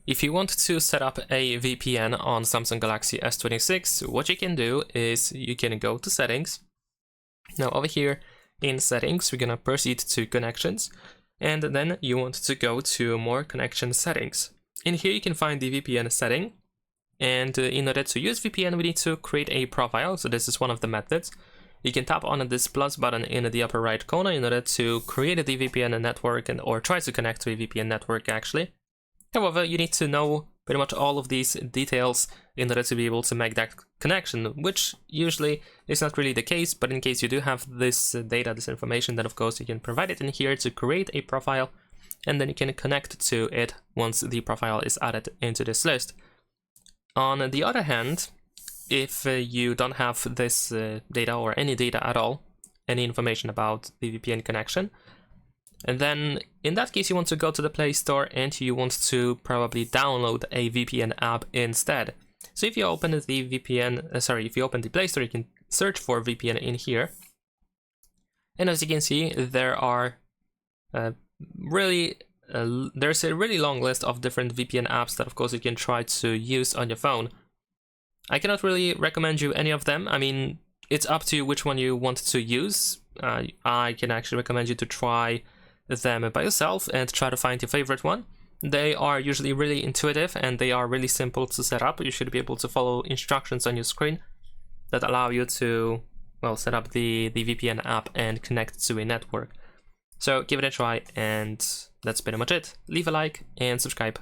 If you want to set up a VPN on Samsung Galaxy S26, what you can do is you can go to settings. Now over here in settings, we're gonna proceed to connections, and then you want to go to more connection settings. In here you can find the VPN setting, and in order to use VPN we need to create a profile. So this is one of the methods. You can tap on this plus button in the upper right corner in order to create the VPN network or try to connect to a VPN network actually. However, you need to know pretty much all of these details in order to be able to make that connection, which usually is not really the case, but in case you do have this data, this information, then of course you can provide it in here to create a profile, and then you can connect to it once the profile is added into this list. On the other hand, if you don't have this data or any data at all, any information about the VPN connection, and then in that case you want to go to the Play Store and you want to probably download a VPN app instead. So if you open the if you open the Play Store, you can search for VPN in here. And as you can see, there are there's a really long list of different VPN apps that of course you can try to use on your phone. I cannot really recommend you any of them. I mean, it's up to you which one you want to use. I can actually recommend you to try them by yourself and try to find your favorite one. They are usually really intuitive and they are really simple to set up. You should be able to follow instructions on your screen that allow you to, well, set up the VPN app and connect to a network. So give it a try, and that's pretty much it. Leave a like and subscribe.